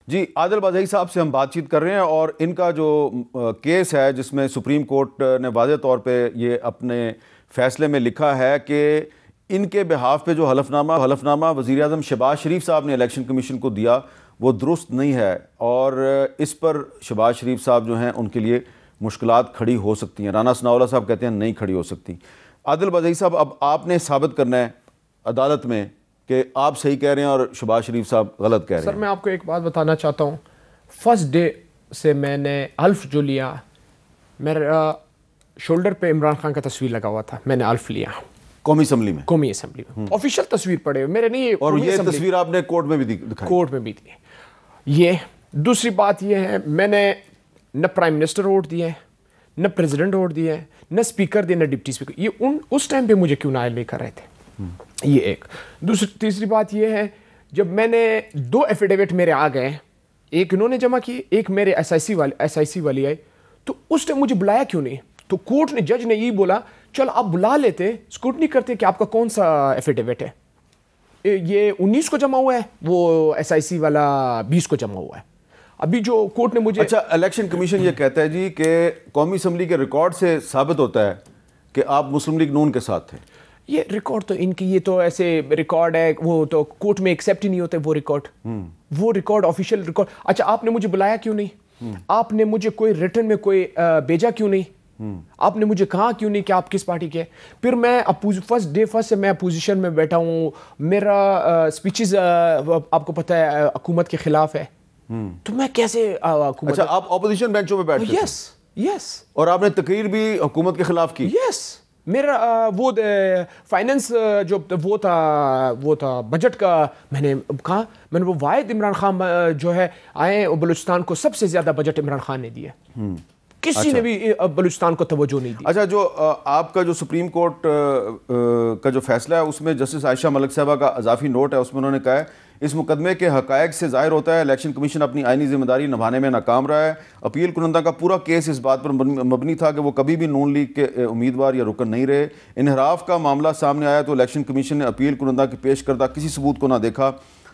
जी, आदिल बाज़ई साहब से हम बातचीत कर रहे हैं और इनका जो केस है जिसमें सुप्रीम कोर्ट ने वाज़े तौर पे ये अपने फ़ैसले में लिखा है कि इनके बिहाफ पे जो हलफनामा वज़ीर-ए-आज़म शहबाज शरीफ साहब ने इलेक्शन कमीशन को दिया वो दुरुस्त नहीं है और इस पर शहबाज शरीफ साहब जो हैं उनके लिए मुश्किलात खड़ी हो सकती हैं। राना सनाउल्लाह साहब कहते हैं नहीं खड़ी हो सकती। आदिल बाज़ई साहब, अब आपने साबित करना है अदालत में कि आप सही कह रहे हैं और शहबाज शरीफ साहब गलत कह रहे हैं। सर, मैं आपको एक बात बताना चाहता हूँ। फर्स्ट डे से मैंने अल्फ जो लिया, मेरा शोल्डर पे इमरान खान का तस्वीर लगा हुआ था, मैंने अल्फ लिया कौमी असम्बली में ऑफिशियल तस्वीर पड़े मेरे नहीं। और ये तस्वीर आपने कोर्ट में भी दिखाई? कोर्ट में भी दी। ये दूसरी बात ये है, मैंने न प्राइम मिनिस्टर वोट दिए, न प्रेसिडेंट वोट दिए, न स्पीकर दिए, न डिप्टी स्पीकर। ये उस टाइम पे मुझे क्यों ना नहीं कर रहे थे। ये एक। तीसरी बात ये है, जब मैंने 2 एफिडेविट मेरे आ गए, एक इन्होंने जमा की, एक मेरे एसआईसी वाली आई, तो उस टाइम मुझे बुलाया क्यों नहीं? तो कोर्ट ने, जज ने यही बोला, चल आप बुला लेते, स्क्रूटनी करते कि आपका कौन सा एफिडेविट है। ये 19 को जमा हुआ है, वो एसआईसी वाला 20 को जमा हुआ है। अभी जो कोर्ट ने मुझे अच्छा, इलेक्शन कमीशन ये कहता है जी कि कौमी असम्बली के रिकॉर्ड से साबित होता है कि आप मुस्लिम लीग नून के साथ थे। ये रिकॉर्ड तो इनकी, ये तो ऐसे रिकॉर्ड है, वो तो कोर्ट में एक्सेप्ट ही नहीं होते वो रिकॉर्ड ऑफिशियल रिकॉर्ड। अच्छा, आपने मुझे बुलाया क्यों नहीं? आपने मुझे कोई रिटर्न में कोई भेजा क्यों नहीं? आपने मुझे कहा क्यों नहीं कि आप किस पार्टी के? फिर मैं फर्स्ट से मैं अपोजिशन में बैठा हूँ, मेरा स्पीचेस आपको पता है हुकूमत के खिलाफ है, तो मैं कैसे अच्छा, आप ऑपोजिशन बेंचों पे बैठे थे? यस। और आपने तकरीर भी हुकूमत के खिलाफ की? यस। मेरा वो फाइनेंस जो वो था बजट का, मैंने वो वाहिद इमरान खान जो है आए बलूचिस्तान को सबसे ज्यादा बजट इमरान खान ने दिया। किसी ने भी बलूचिस्तान को तवज्जो नहीं दी। अच्छा, जो आपका जो सुप्रीम कोर्ट का जो फैसला है उसमें जस्टिस आयशा मलिक साहबा का अजाफी नोट है, उसमें उन्होंने कहा है इस मुकदमे के हकायक से जाहिर होता है इलेक्शन कमीशन अपनी आईनी जिम्मेदारी निभाने में नाकाम रहा है। अपील कुनंदा का पूरा केस इस बात पर मबनी था कि वो कभी भी नून लीग के उम्मीदवार या रुकन नहीं रहे। इनहराफ का मामला सामने आया तो इलेक्शन कमीशन ने अपील कुनंदा के पेश करदा किसी सबूत को ना देखा।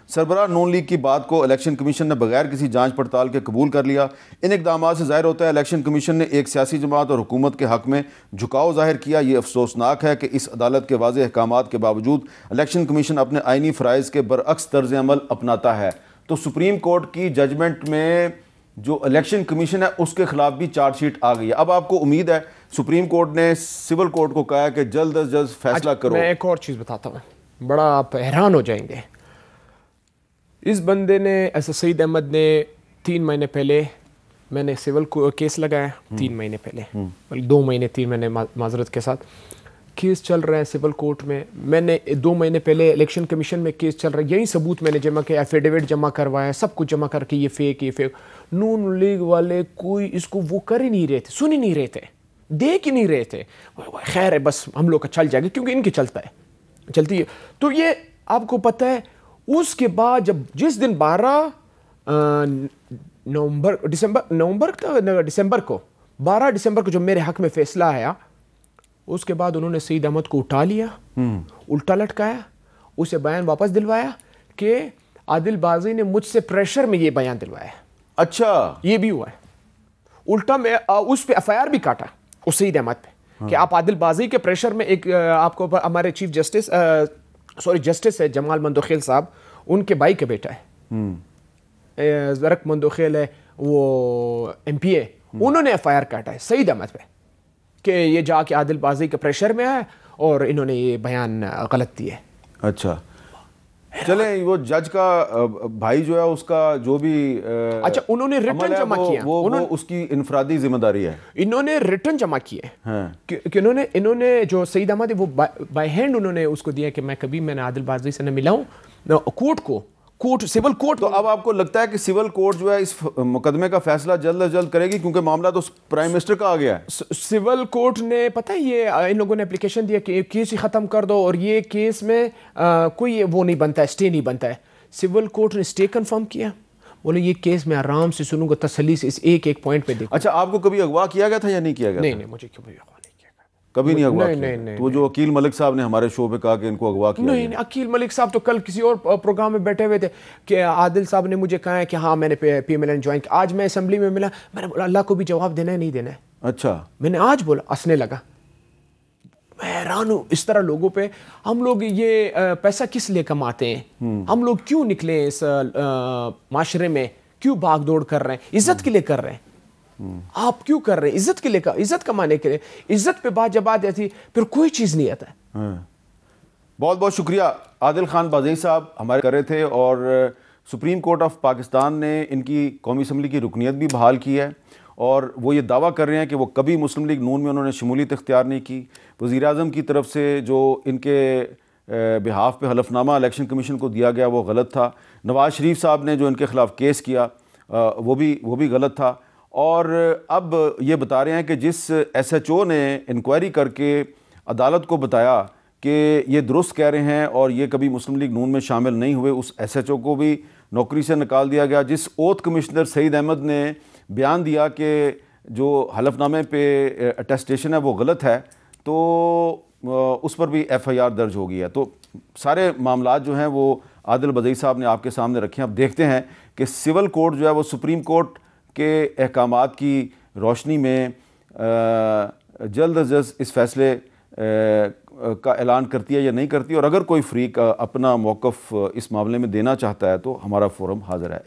सरबराह नून लीग की बात को इलेक्शन कमीशन ने बगैर किसी जांच पड़ताल के कबूल कर लिया। इन इकदामात से जाहिर होता है इलेक्शन कमीशन ने एक सियासी जमात और हुकूमत के हक में झुकाव जाहिर किया। ये अफसोसनाक है कि इस अदालत के वाज़ेह अहकामात के बावजूद इलेक्शन कमीशन अपने आइनी फ़राइज़ के बरअक्स तर्ज़ अमल अपनाता है। तो सुप्रीम कोर्ट की जजमेंट में जो इलेक्शन कमीशन है उसके खिलाफ भी चार्जशीट आ गई है। अब आपको उम्मीद है, सुप्रीम कोर्ट ने सिविल कोर्ट को कहा है कि जल्द अज जल्द फैसला करो। मैं एक और चीज़ बताता हूँ, बड़ा आप हैरान हो जाएंगे। इस बंदे ने, ऐसा सईद अहमद ने 3 महीने पहले, मैंने सिविल केस लगाया 3 महीने पहले, 2 महीने 3 महीने माजरत के साथ केस चल रहा है सिविल कोर्ट में। मैंने 2 महीने पहले इलेक्शन कमीशन में केस चल रहा है, यही सबूत मैंने जमा किया, एफिडेविट जमा करवाया, सब कुछ जमा करके ये फेक। नून लीग वाले कोई इसको वो कर ही नहीं रहे थे, सुन ही नहीं रहे थे, देख ही नहीं रहे थे। खैर है, बस हम लोग का चल जाएगा क्योंकि इनकी चलती है। तो ये आपको पता है, उसके बाद जिस दिन 12 दिसंबर को जब मेरे हक में फैसला आया, उसके बाद उन्होंने सईद अहमद को उठा लिया, उल्टा लटकाया, उसे बयान वापस दिलवाया कि आदिल बाज़ई ने मुझसे प्रेशर में ये बयान दिलवाया। अच्छा, ये भी हुआ है। उल्टा में उस पे एफआईआर भी काटा उस सईद अहमद पे कि आप आदिल बाज़ई के प्रेशर में, एक आपको हमारे चीफ जस्टिस है जमाल मंदोखेल साहब, उनके भाई का बेटा है, ज़रक मंदोखेल है, वो MPA, उन्होंने एफआईआर काटा है सईद अहमद पे कि ये जाके आदिल बाज़ई के प्रेशर में है और इन्होंने ये बयान गलत दिए। अच्छा, चले, वो जज का भाई जो है उसका जो भी अच्छा, उन्होंने रिटर्न जमा किया, वो उसकी इनफरादी जिम्मेदारी है। इन्होंने रिटर्न जमा किए कि इन्होंने जो सईद अहमद है वो बाय हैंड उन्होंने उसको दिया कि मैंने आदिल बाज़ई से न मिला हूँ, सिविल कोर्ट। तो अब आपको लगता है कि सिविल कोर्ट जो है इस मुकदमे का फैसला जल्द अज जल्द करेगी, क्योंकि मामला तो प्राइम मिनिस्टर का आ गया है। सिविल कोर्ट ने, पता है, ये इन लोगों ने एप्लीकेशन दिया कि केस ही ख़त्म कर दो और ये केस में कोई वो नहीं बनता है, स्टे नहीं बनता है। सिविल कोर्ट ने स्टे कंफर्म किया, बोले ये केस मैं आराम से सुनूंगा, तसल्ली से इस एक पॉइंट पे देखो। अच्छा, आपको कभी अगवा किया गया था या नहीं किया गया? नहीं, मुझे कभी अगवा नहीं किया गया। कभी नहीं अगवा नहीं, किया? नहीं, नहीं, तो वो जो अकील मलिक साहब ने हमारे शो पे कहा कि इनको अगवा किया नहीं, गया। अकील मलिक साहब तो कल किसी और प्रोग्राम में बैठे हुए थे कि आदिल साहब ने मुझे कहा है कि हाँ मैंने PMLN ज्वाइन किया। आज मैं असेंबली में मिला, मैंने बोला अल्लाह को भी जवाब देना है नहीं देना है। अच्छा, मैंने आज बोला, हंसने लगा। मैं हैरान हूँ इस तरह लोगों पे। हम लोग ये पैसा किस लिए कमाते हैं? हम लोग क्यों निकले इस माशरे में, क्यों भाग दौड़ कर रहे हैं? इज्जत के लिए कर रहे हैं। आप क्यों कर रहे हैं? इज्जत के लिए, इज्जत कमाने के लिए। इज्जत पे बात जब बात आती फिर कोई चीज़ नहीं आता है। बहुत बहुत शुक्रिया। आदिल खान बाज़ई साहब हमारे कर रहे थे, और सुप्रीम कोर्ट ऑफ पाकिस्तान ने इनकी कौमी असम्बली की रुकनीत भी बहाल की है, और वो ये दावा कर रहे हैं कि वो कभी मुस्लिम लीग नून में उन्होंने शमूलियत इख्तियार नहीं की। वज़ीर आज़म की तरफ से जो इनके बिहाफ पे हलफनामा इलेक्शन कमीशन को दिया गया वो गलत था। नवाज़ शरीफ साहब ने जो इनके ख़िलाफ़ केस किया वो भी गलत था। और अब ये बता रहे हैं कि जिस SHO ने इंक्वायरी करके अदालत को बताया कि ये दुरुस्त कह रहे हैं और ये कभी मुस्लिम लीग नून में शामिल नहीं हुए, उस SHO को भी नौकरी से निकाल दिया गया। जिस ओथ कमिश्नर सईद अहमद ने बयान दिया कि जो हलफनामे पे अटेस्टेशन है वो गलत है, तो उस पर भी FIR दर्ज हो गई है। तो सारे मामला जो हैं वो आदिल बज़ई साहब ने आपके सामने रखे हैं। अब देखते हैं कि सिविल कोर्ट जो है वो सुप्रीम कोर्ट के अहकामात की रोशनी में जल्द अज जल्द इस फैसले का ऐलान करती है या नहीं करती, और अगर कोई फ़रीक अपना मौक़िफ़ इस मामले में देना चाहता है तो हमारा फोरम हाज़िर है।